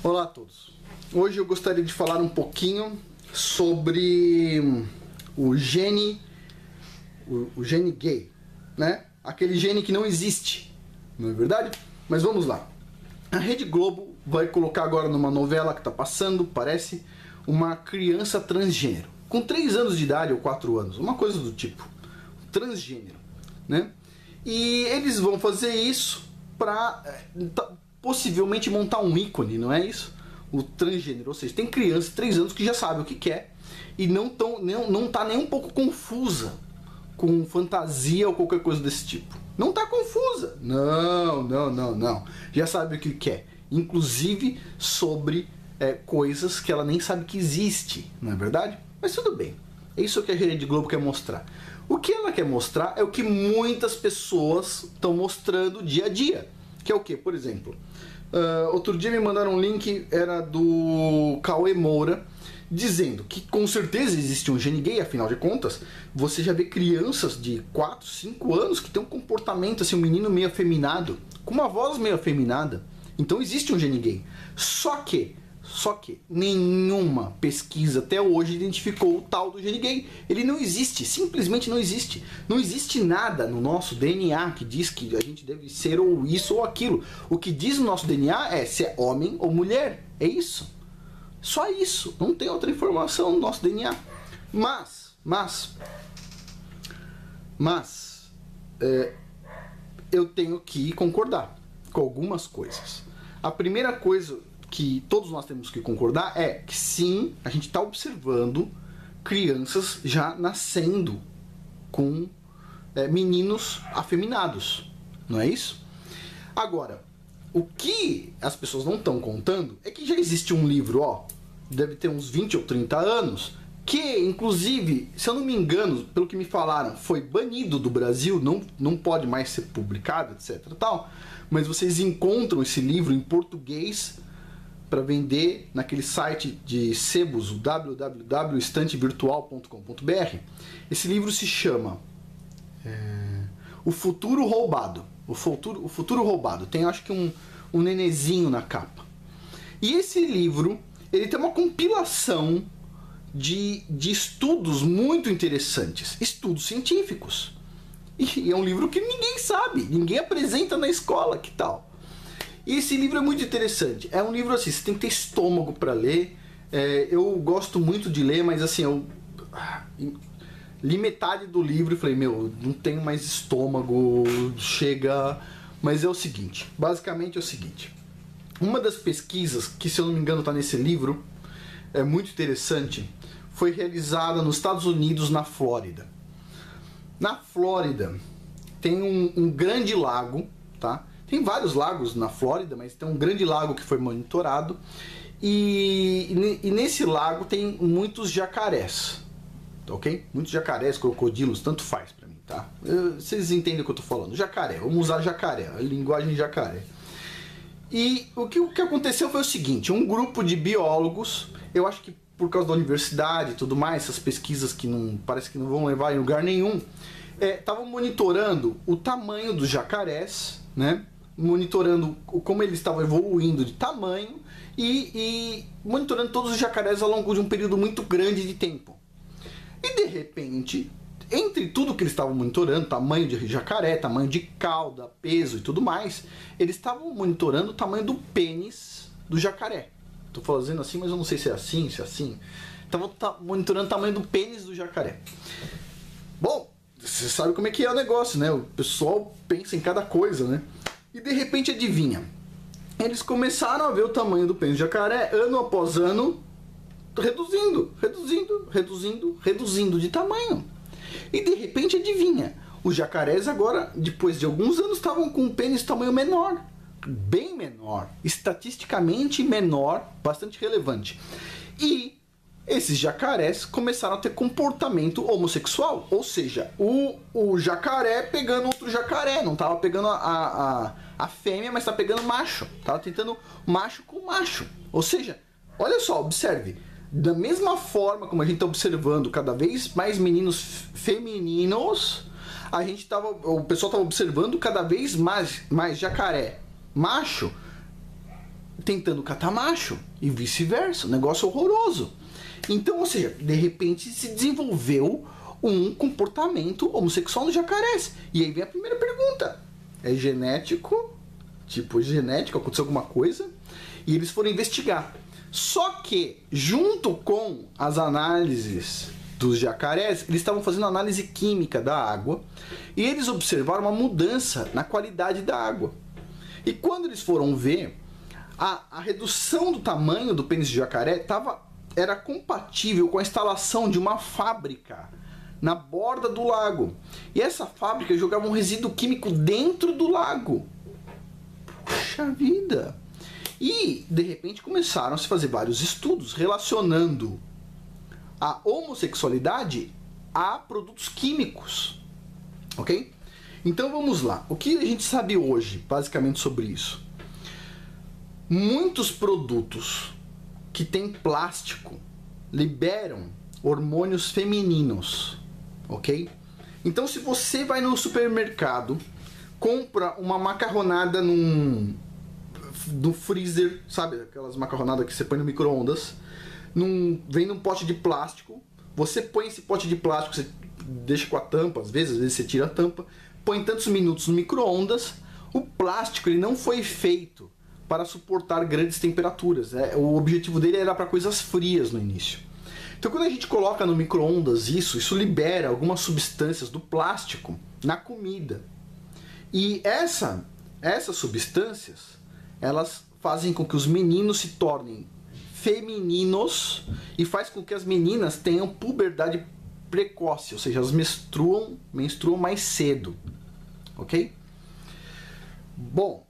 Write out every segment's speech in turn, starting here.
Olá a todos. Hoje eu gostaria de falar um pouquinho sobre o gene gay, né? Aquele gene que não existe, não é verdade? Mas vamos lá. A Rede Globo vai colocar agora numa novela que está passando, parece, uma criança transgênero, com 3 anos de idade ou 4 anos, uma coisa do tipo, transgênero, né? E eles vão fazer isso para possivelmente montar um ícone, não é isso? O transgênero, ou seja, tem criança de 3 anos que já sabe o que quer e não tá nem um pouco confusa com fantasia ou qualquer coisa desse tipo. Não tá confusa. Não. Já sabe o que quer. Inclusive sobre coisas que ela nem sabe que existe, não é verdade? Mas tudo bem. É isso que a Rede Globo quer mostrar. O que ela quer mostrar é o que muitas pessoas estão mostrando dia a dia. Que é o que? Por exemplo, outro dia me mandaram um link, era do Cauê Moura, dizendo que com certeza existe um gene gay, afinal de contas, você já vê crianças de 4, 5 anos que tem um comportamento assim, um menino meio afeminado, com uma voz meio afeminada. Então existe um gene gay. Só que nenhuma pesquisa até hoje identificou o tal do gene gay. Ele não existe, simplesmente não existe. Não existe nada no nosso DNA que diz que a gente deve ser ou isso ou aquilo. O que diz no nosso DNA é se é homem ou mulher. É isso. Só isso. Não tem outra informação no nosso DNA. Mas eu tenho que concordar com algumas coisas. A primeira coisa que todos nós temos que concordar é que sim, a gente está observando crianças já nascendo com meninos afeminados, não é isso? Agora, o que as pessoas não estão contando é que já existe um livro, deve ter uns 20 ou 30 anos, que inclusive, se eu não me engano, pelo que me falaram, foi banido do Brasil, não pode mais ser publicado, etc. tal, mas vocês encontram esse livro em português para vender naquele site de sebos, o www.estantevirtual.com.br. Esse livro se chama O Futuro Roubado. O Futuro Roubado. Tem, acho que um nenezinho na capa. E esse livro, ele tem uma compilação de estudos muito interessantes, estudos científicos. E é um livro que ninguém sabe, ninguém apresenta na escola, que tal? E esse livro é muito interessante. É um livro assim, você tem que ter estômago para ler. Eu gosto muito de ler, mas assim, eu li metade do livro e falei, não tenho mais estômago, chega. Mas é o seguinte, basicamente é o seguinte. Uma das pesquisas, que se eu não me engano está nesse livro, é muito interessante, foi realizada nos Estados Unidos, na Flórida. Na Flórida tem um grande lago, tá? Tem vários lagos na Flórida, mas tem um grande lago que foi monitorado. E nesse lago tem muitos jacarés, ok? Muitos jacarés, crocodilos, tanto faz pra mim, tá? Vocês entendem o que eu tô falando. Jacaré, vamos usar jacaré, a linguagem jacaré. E o que aconteceu foi o seguinte, um grupo de biólogos, eu acho que por causa da universidade e tudo mais, essas pesquisas que parece que não vão levar em lugar nenhum, estavam monitorando o tamanho dos jacarés, né? Monitorando como eles estavam evoluindo de tamanho e monitorando todos os jacarés ao longo de um período muito grande de tempo. E de repente, entre tudo que eles estavam monitorando, tamanho de jacaré, tamanho de cauda, peso e tudo mais, eles estavam monitorando o tamanho do pênis do jacaré. Estou fazendo assim, mas eu não sei se é assim, se é assim. Estavam monitorando o tamanho do pênis do jacaré. Bom, você sabe como é que é o negócio, né? O pessoal pensa em cada coisa, né? E de repente, adivinha? Eles começaram a ver o tamanho do pênis do jacaré, ano após ano, reduzindo de tamanho. E de repente, adivinha? Os jacarés agora, depois de alguns anos, estavam com um pênis de tamanho menor. Bem menor. Estatisticamente menor, bastante relevante. E esses jacarés começaram a ter comportamento homossexual, ou seja, o jacaré pegando outro jacaré, não estava pegando a fêmea, mas estava pegando macho, estava tentando macho com macho, ou seja, olha só, observe, da mesma forma como a gente está observando cada vez mais meninos femininos, o pessoal estava observando cada vez mais jacaré macho tentando catar macho e vice-versa, um negócio horroroso. Então, ou seja, de repente se desenvolveu um comportamento homossexual no jacarés. E aí vem a primeira pergunta: é genético? Tipo, genético, aconteceu alguma coisa? E eles foram investigar. Só que, junto com as análises dos jacarés, eles estavam fazendo análise química da água e eles observaram uma mudança na qualidade da água. E quando eles foram ver, a redução do tamanho do pênis de jacaré era compatível com a instalação de uma fábrica na borda do lago. E essa fábrica jogava um resíduo químico dentro do lago. Puxa vida! E, de repente, começaram a se fazer vários estudos relacionando a homossexualidade a produtos químicos. Ok? Então vamos lá. O que a gente sabe hoje, basicamente, sobre isso? Muitos produtos que têm plástico liberam hormônios femininos. Ok? Então, se você vai no supermercado, compra uma macarronada no freezer, sabe? Aquelas macarronadas que você põe no micro-ondas, vem num pote de plástico, você põe esse pote de plástico, você deixa com a tampa, às vezes você tira a tampa, põe tantos minutos no micro-ondas. O plástico ele não foi feito para suportar grandes temperaturas, né? O objetivo dele era para coisas frias no início. Então quando a gente coloca no micro-ondas isso libera algumas substâncias do plástico na comida. E essas substâncias, elas fazem com que os meninos se tornem femininos e faz com que as meninas tenham puberdade precoce, ou seja, elas menstruam mais cedo, ok? Bom,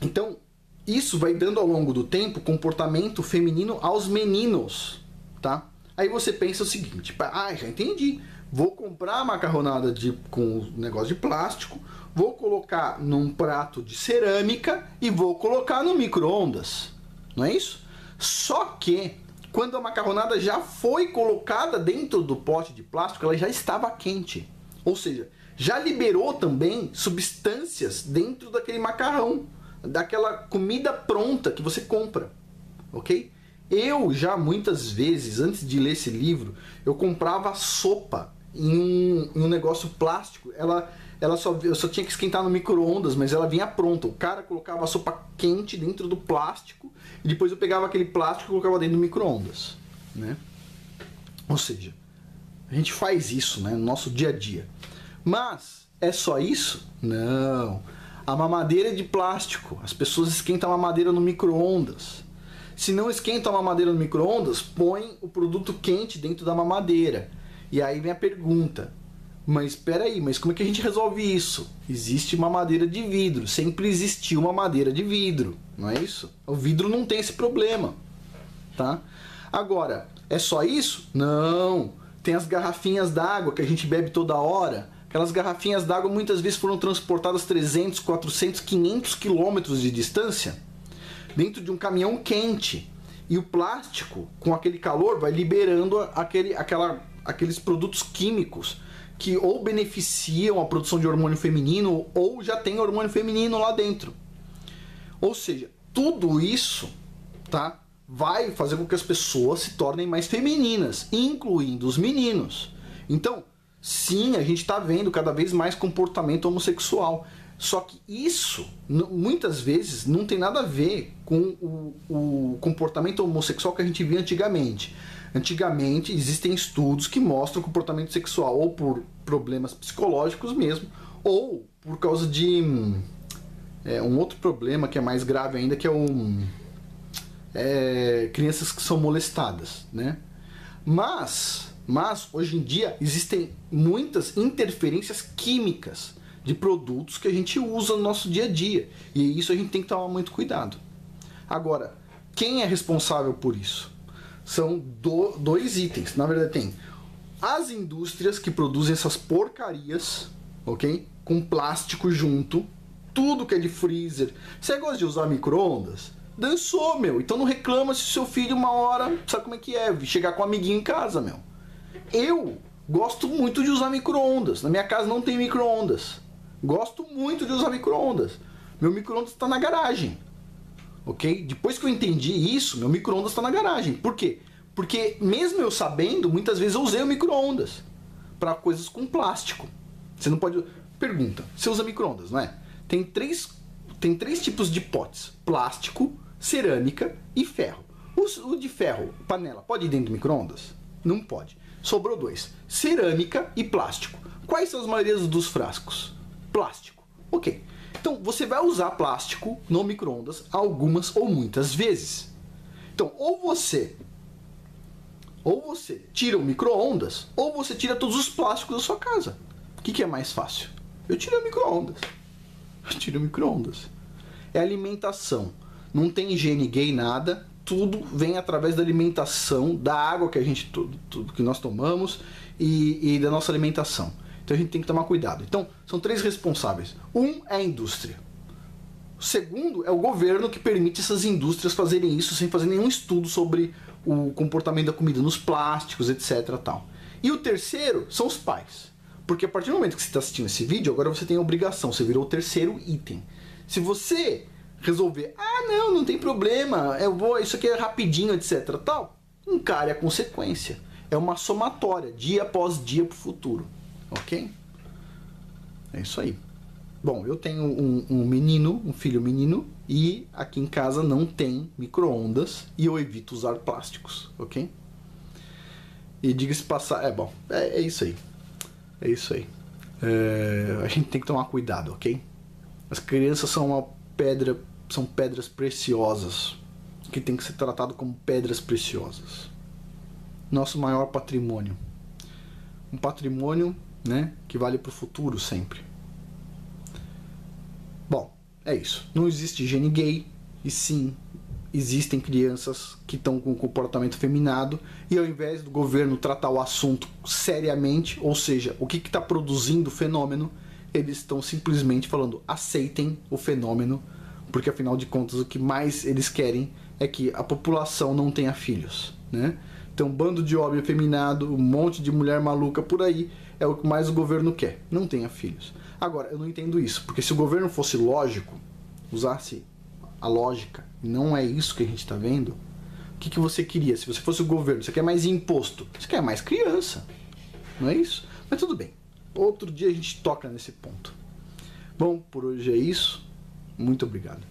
então isso vai dando ao longo do tempo comportamento feminino aos meninos, tá? Aí você pensa o seguinte: já entendi, vou comprar macarronada com negócio de plástico, vou colocar num prato de cerâmica e vou colocar no micro-ondas, não é isso? Só que quando a macarronada já foi colocada dentro do pote de plástico, ela já estava quente, ou seja, já liberou também substâncias dentro daquele macarrão, daquela comida pronta que você compra, ok? Eu já muitas vezes, antes de ler esse livro, eu comprava sopa em um negócio plástico. Eu só tinha que esquentar no micro-ondas, mas ela vinha pronta. O cara colocava a sopa quente dentro do plástico e depois eu pegava aquele plástico e colocava dentro do micro-ondas, né? Ou seja, a gente faz isso, né, no nosso dia a dia. Mas é só isso? Não. A mamadeira é de plástico. As pessoas esquentam a mamadeira no micro-ondas. Se não esquenta a mamadeira no micro-ondas, põe o produto quente dentro da mamadeira. E aí vem a pergunta: mas espera aí, mas como é que a gente resolve isso? Existe mamadeira de vidro, sempre existiu uma madeira de vidro, não é isso? O vidro não tem esse problema, tá? Agora, é só isso? Não. Tem as garrafinhas d'água que a gente bebe toda hora. Aquelas garrafinhas d'água muitas vezes foram transportadas 300, 400, 500 quilômetros de distância dentro de um caminhão quente. E o plástico, com aquele calor, vai liberando aqueles produtos químicos que ou beneficiam a produção de hormônio feminino ou já tem hormônio feminino lá dentro. Ou seja, tudo isso, tá, vai fazer com que as pessoas se tornem mais femininas, incluindo os meninos. Então, sim, a gente está vendo cada vez mais comportamento homossexual. Só que isso, muitas vezes, não tem nada a ver com o comportamento homossexual que a gente via antigamente. Antigamente, existem estudos que mostram comportamento sexual ou por problemas psicológicos mesmo, ou por causa de um outro problema que é mais grave ainda, que é crianças que são molestadas, né? Mas hoje em dia existem muitas interferências químicas de produtos que a gente usa no nosso dia a dia. E isso a gente tem que tomar muito cuidado. Agora, quem é responsável por isso? São dois itens. Na verdade, tem as indústrias que produzem essas porcarias, ok? Com plástico junto, tudo que é de freezer. Você gosta de usar micro-ondas? Dançou, meu. Então não reclama se o seu filho uma hora, sabe como é que é? Chegar com um amiguinho em casa, meu. Eu gosto muito de usar micro-ondas. Na minha casa não tem micro-ondas. Gosto muito de usar micro-ondas. Meu micro-ondas está na garagem. ok? Depois que eu entendi isso, meu micro-ondas está na garagem. Por quê? Porque mesmo eu sabendo, muitas vezes eu usei o micro-ondas para coisas com plástico. Você não pode... Pergunta, você usa micro-ondas, não é? Tem três tipos de potes: plástico, cerâmica e ferro. O de ferro, panela, pode ir dentro do micro-ondas? Não pode. Sobrou dois: cerâmica e plástico. Quais são as maiorias dos frascos? Plástico. Ok. Então você vai usar plástico no micro-ondas algumas ou muitas vezes. Então, ou você tira o micro-ondas, ou você tira todos os plásticos da sua casa. O que é mais fácil? Eu tiro o micro-ondas. Eu tiro o micro-ondas. É alimentação. Não tem higiene gay, nada. Tudo vem através da alimentação, da água que a gente tudo que nós tomamos e da nossa alimentação. Então a gente tem que tomar cuidado. Então, são três responsáveis. Um é a indústria. O segundo é o governo, que permite essas indústrias fazerem isso sem fazer nenhum estudo sobre o comportamento da comida nos plásticos, etc. Tal. E o terceiro são os pais. Porque a partir do momento que você está assistindo esse vídeo, agora você tem a obrigação, você virou o terceiro item. Se você resolver, não tem problema, isso aqui é rapidinho, etc. Tal, encare a consequência. É uma somatória, dia após dia para o futuro. Ok? É isso aí. Bom, eu tenho um filho menino, e aqui em casa não tem micro-ondas e eu evito usar plásticos, ok? E diga-se passar, é isso aí. É isso aí. A gente tem que tomar cuidado, ok? As crianças são pedras preciosas, que tem que ser tratado como pedras preciosas. Nosso maior patrimônio. Um patrimônio, né, que vale para o futuro sempre. Bom, é isso. Não existe higiene gay, e sim, existem crianças que estão com comportamento feminado, e ao invés do governo tratar o assunto seriamente, ou seja, o que está produzindo o fenômeno, eles estão simplesmente falando: aceitem o fenômeno, porque afinal de contas o que mais eles querem é que a população não tenha filhos, né? Então, um bando de homem afeminado, um monte de mulher maluca por aí, é o que mais o governo quer: não tenha filhos. Agora, eu não entendo isso, porque se o governo fosse lógico, usasse a lógica, não é isso que a gente está vendo, o que você queria? Se você fosse o governo, você quer mais imposto, você quer mais criança, não é isso? Mas tudo bem, outro dia a gente toca nesse ponto. Bom, por hoje é isso, muito obrigado.